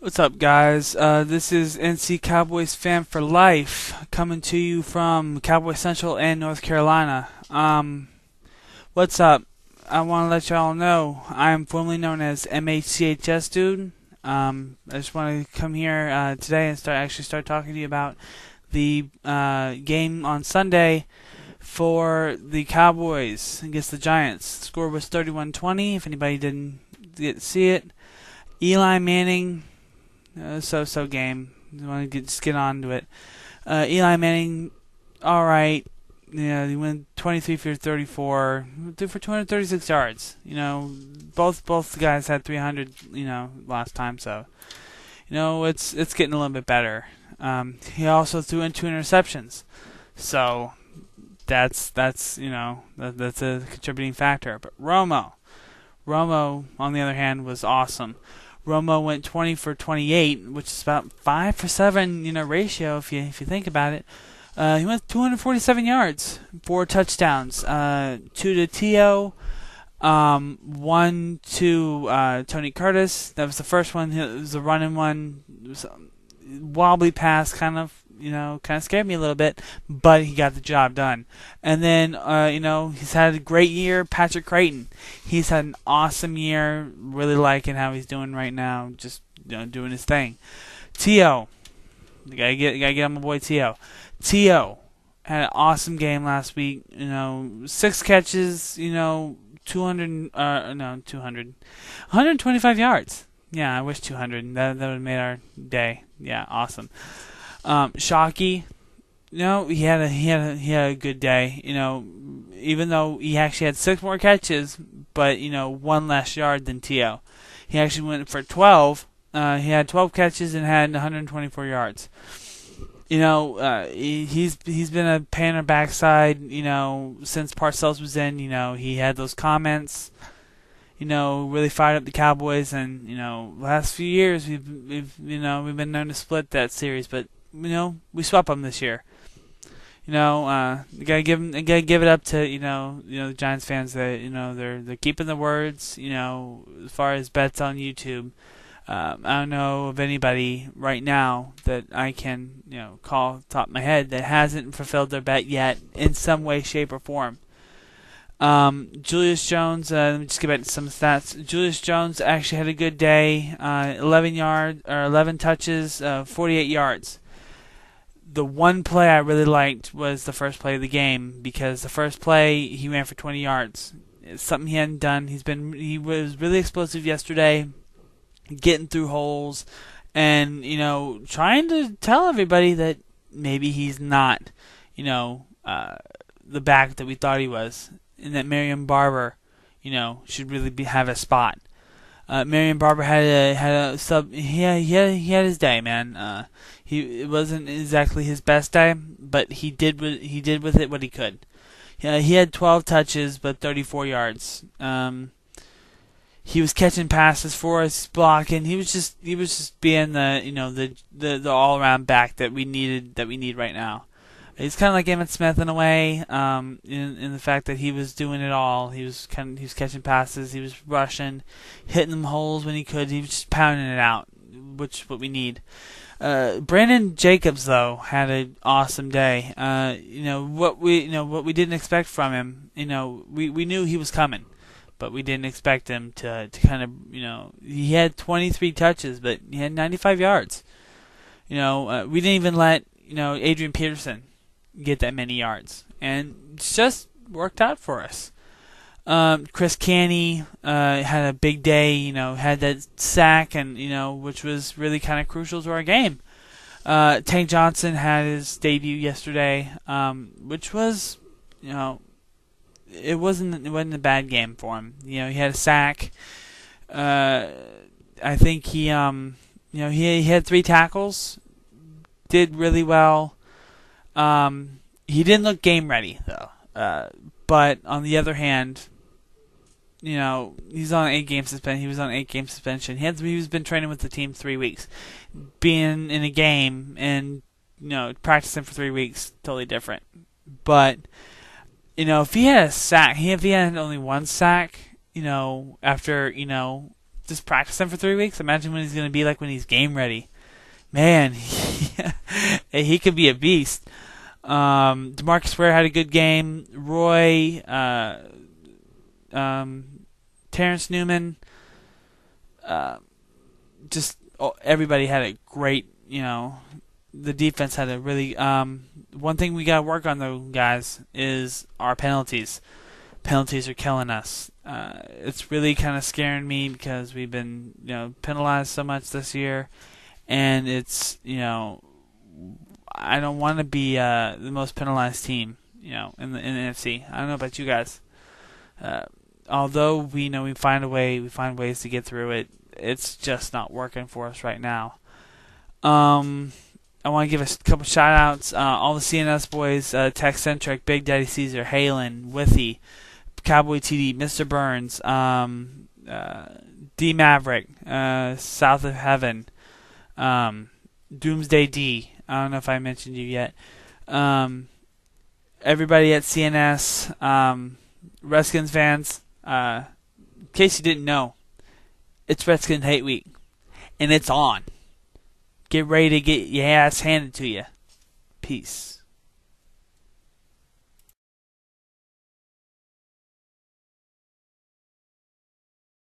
What's up, guys? This is NC Cowboys Fan for Life, coming to you from Cowboy Central and North Carolina. What's up? I want to let y'all know I am formerly known as MHCHS Dude. I just want to come here today and start talking to you about the game on Sunday for the Cowboys against the Giants. The score was 31-20. If anybody didn't get to see it, Eli Manning. So-so game. You want to just get on to it. Eli Manning, all right. He went 23 for 34, threw for 236 yards. Both the guys had 300. Last time. So, it's getting a little bit better. He also threw in 2 interceptions. So that's a contributing factor. But Romo, on the other hand, was awesome. Romo went 20 for 28, which is about 5 for 7, ratio if you think about it. He went 247 yards, 4 touchdowns, 2 to T.O., 1 to Tony Curtis. That was the first one. It was a running one. It was a wobbly pass, kind of scared me a little bit, but he got the job done. And then, he's had a great year. Patrick Creighton, he's had an awesome year. Really liking how he's doing right now. Just doing his thing. T.O., you gotta get on my boy T.O. T.O. had an awesome game last week. 6 catches. 125 yards. Yeah, I wish 200. That would have made our day. Yeah, awesome. Shockey, he had a good day. Even though he actually had 6 more catches, but 1 less yard than T.O. He actually went for 12. He had 12 catches and had 124 yards. He's been a pain in the backside. Since Parcells was in. He had those comments. Really fired up the Cowboys, and last few years we've been known to split that series, but we swap them this year. You gotta give it up to the Giants fans that they're keeping the words. As far as bets on YouTube, I don't know of anybody right now that I can call top of my head that hasn't fulfilled their bet yet in some way, shape, or form. Julius Jones, let me just get back to some stats. Julius Jones actually had a good day. 11 touches, 48 yards. The one play I really liked was the first play of the game, because the first play he ran for 20 yards. It's something he hadn't done. He was really explosive yesterday, getting through holes, and trying to tell everybody that maybe he's not the back that we thought he was. And that Marion Barber, should really have a spot. Marion Barber had a sub. He had his day, man. It wasn't exactly his best day, but he did with it what he could. He had 12 touches, but 34 yards. He was catching passes for us, blocking. He was just being the all around back that we need right now. He's kind of like Emmitt Smith in a way, in the fact that he was doing it all. He was catching passes, he was rushing, hitting them holes when he could. He was just pounding it out, which is what we need. Brandon Jacobs though had an awesome day. What we didn't expect from him. We knew he was coming, but we didn't expect him to kind of he had 23 touches, but he had 95 yards. We didn't even let Adrian Peterson get that many yards, and it's just worked out for us. Chris Canny had a big day, had that sack, and which was really kind of crucial to our game. Tank Johnson had his debut yesterday, which was it wasn't a bad game for him. He had a sack. I think he had 3 tackles, did really well. He didn't look game ready though. But on the other hand, he's on 8-game suspension. He was on 8-game suspension. He's been training with the team 3 weeks. Being in a game and practicing for 3 weeks, totally different. But if he had a sack, if he had only 1 sack, after just practicing for 3 weeks. Imagine what he's going to be like when he's game ready. Man, he could be a beast. DeMarcus Ware had a good game. Roy, Terrence Newman, everybody had a great, the defense had a really, one thing we got to work on though, guys, is our penalties. Penalties are killing us. It's really kind of scaring me because we've been, penalized so much this year, and it's, I don't want to be the most penalized team, in the NFC. I don't know about you guys. Although we find ways to get through it. It's just not working for us right now. I want to give a couple shout-outs. All the CNS boys, Tech-Centric, Big Daddy Caesar, Halen, Withy, Cowboy TD, Mr. Burns, D Maverick, South of Heaven, Doomsday D. I don't know if I mentioned you yet. Everybody at CNS, Redskins fans, in case you didn't know, it's Redskins Hate Week, and it's on. Get ready to get your ass handed to you. Peace.